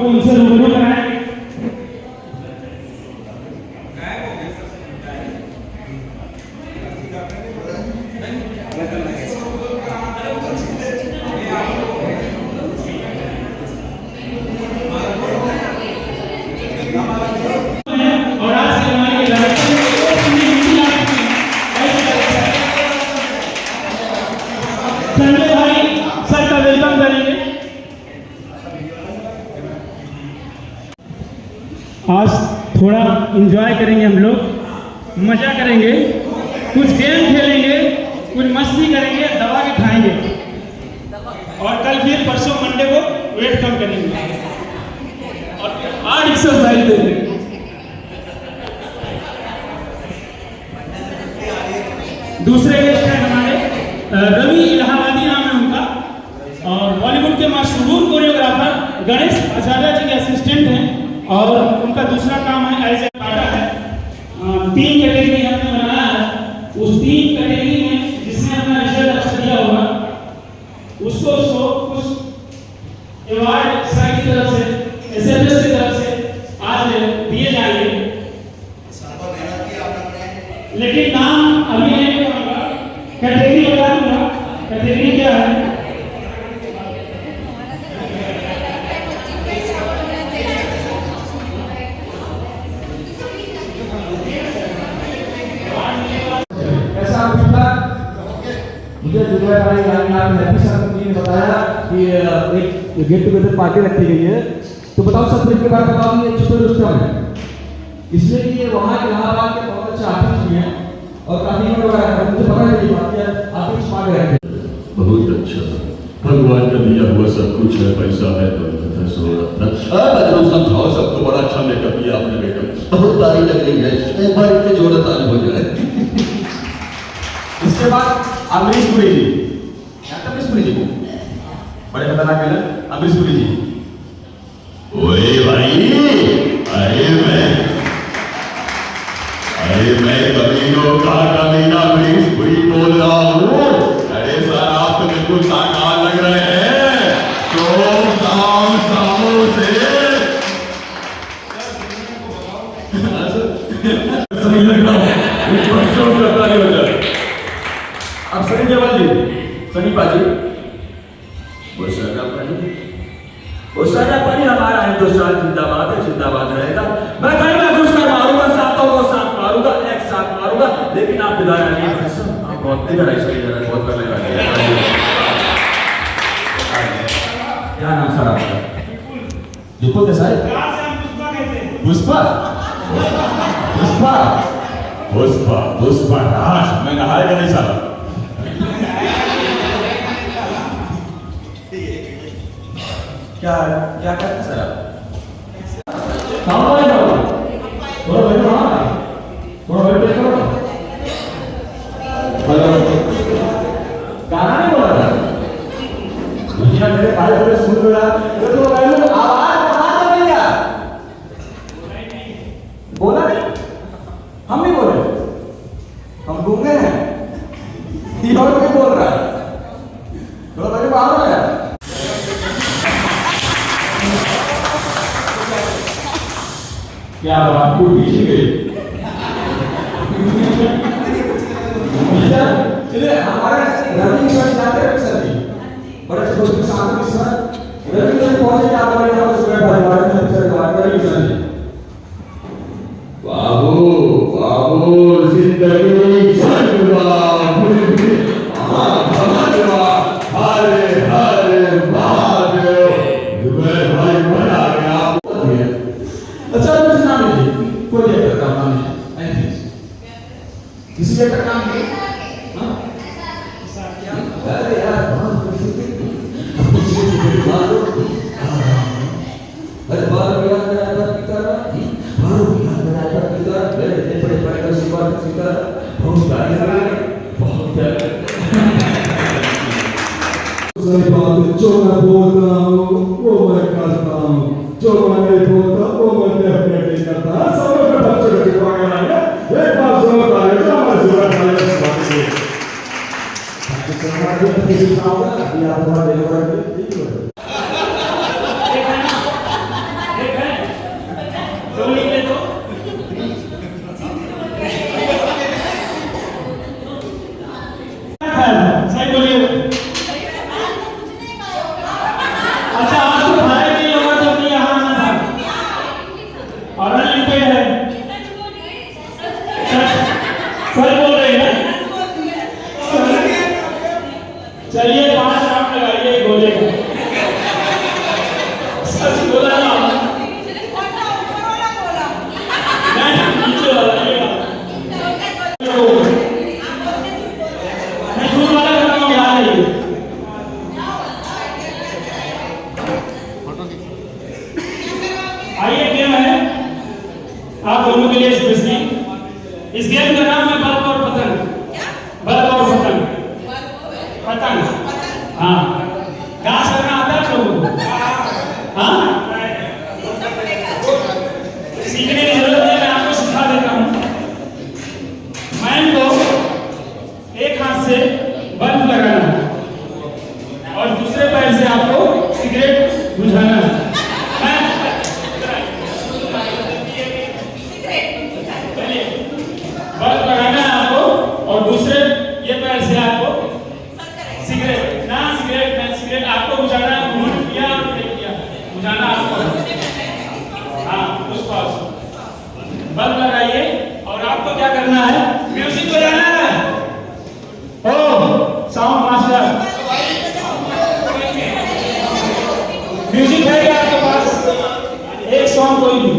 उनसे रूबरू कराएं। और आज के हमारे संजय भाई सर का वेलकम करेंगे। आज थोड़ा एंजॉय करेंगे, हम लोग मजा करेंगे, कुछ गेम खेलेंगे, कुछ मस्ती करेंगे, दबा के खाएंगे और कल फिर परसों मंडे को वेट कम करेंगे और हार्ड एक्सरसाइज देंगे। दूसरे गेस्ट हैं हमारे रवि इलाहाबादी नाम है उनका और बॉलीवुड के मशहूर कोरियोग्राफर गणेश आचार्य जी के असिस्टेंट हैं और उनका दूसरा काम है एज ए पार्टनर है। 3 कैटेगरी हमने बनाया है, उस 3 कैटेगरी में जिसने अपना रिजल्ट अच्छा दिया होगा उसको कुछ अवार्ड साइड की तरफ से एसएफएस की तरफ से आज दिए जाएंगे। लेकिन नाम अभी नहीं बताऊंगा, कैटेगरी बता दूंगा। कैटेगरी क्या है? मुझे जुबैर भाई ने बताया कि एक गेट टुगेदर पार्टी रखी गई है, तो बताओ सब के बारे में बताओ। ये छुपे रुस्तम है, इसलिए कि ये वहाँ के इलाहाबाद के बहुत अच्छे आर्टिस्ट भी हैं और काफी वगैरह मुझे पता नहीं बात है, आर्टिस्ट मांग रहे थे। बहुत अच्छा, भगवान का दिया हुआ सब कुछ है, पैसा है तो बदलो समझाओ। सब तो बड़ा अच्छा मेकअप किया आपने, मेकअप बहुत तारी लग रही है, एक बार इतने जोड़ा तारी हो जाए। इसके बाद अमरीश पुरी जी, अमरीश पुरी जी को बड़े खतरनाक है अमरीश पुरी जी। ओए भाई, अरे मैं कमीनों का कमीना अमरीश पुरी बोल रहा हूँ। अरे सर आप तो बिल्कुल साकार लग रहे हैं, तो शाम से सही लग रहा है। अब सनी देओल जी, सनी पाजी, पानी हमारा हिंदुस्तान जिंदाबाद है, जिंदाबाद रहेगा। मैं कहीं मैं घुस कर मारूंगा, सातों को साथ मारूंगा, एक साथ मारूंगा, लेकिन आप विदाई नहीं कर सकते। आप बहुत इधर ऐसा ही जरा बहुत कर लेगा। क्या नाम सर आपका? जुपो के साथ पुष्पा पुष्पा पुष्पा पुष्पा राज, मैं नहाएगा नहीं साला। क्या क्या करते सर आप? गाना नहीं बोला था मेरे भाई बड़े सुन रहा तो आवाज भैया बोला नहीं, हम नहीं बोले, हम गूंगे हैं। ये और भी बोल रहा है, तो मेरे बाहर है। क्या बात को पीछे गई? चलिए हमारे रवि सर जाते हैं सर जी, बड़े दोस्त के साथ में सर रवि सर पहुंचे आप हमारे यहाँ पर सुबह परिवार में सर बात करेंगे सर जी। बाबू जिंदगी संगवा हरे हरे महादेव। जुबैर भाई बना गया। अच्छा मुझे नाम लीजिए, कोई एक्टर का नाम है, किसी एक्टर का नाम है? हाँ अरे यार अरे बार बिहार में आया पिता बार बिहार में आया पिता बड़े बड़े बड़े का शिकार शिकार बहुत प्यारे बहुत प्यारे। सही बात, जो मैं बोल रहा हूँ वो मैं करता हूँ, जो मैं नहीं बोलता वो मैं डेफिनेटली करता हूँ। सब लोग बच्चों को दिखवा के लाएंगे, एक बार जरूर आएगा हमारे जीवन का ये बात है। समाज में किसी का होगा या थोड़ा देखो ठीक है। सर बोल रहे हैं। चलिए 5 राउंड लगाइए गोले का। सच बोला ना, नहीं नीचे वाला ये वाला मैं झूठ वाला कर रहा हूँ, याद है ये। आइए गेम है आप दोनों के लिए स्पेशली। इस गेम का नाम है बल्ब और पतंग। बल्ब और पतंग। पतंग, हाँ डांस करना आता है आप लोगों को? हाँ सीखने की जरूरत नहीं, मैं आपको सिखा देता हूँ। मैं को एक हाथ से बल्ब लगाना है और दूसरे पैर से आपको सिगरेट बुझाना है। बल्ब लगाना है आपको और दूसरे ये पैर से आपको सिगरेट आपको बुझाना है। घूंट किया और फेंक दिया, बुझाना आपको। हाँ उस पास बल्ब लगाइए और आपको क्या करना है, म्यूजिक बजाना है। ओ साउंड मास्टर, म्यूजिक है क्या आपके पास? एक सॉन्ग कोई भी।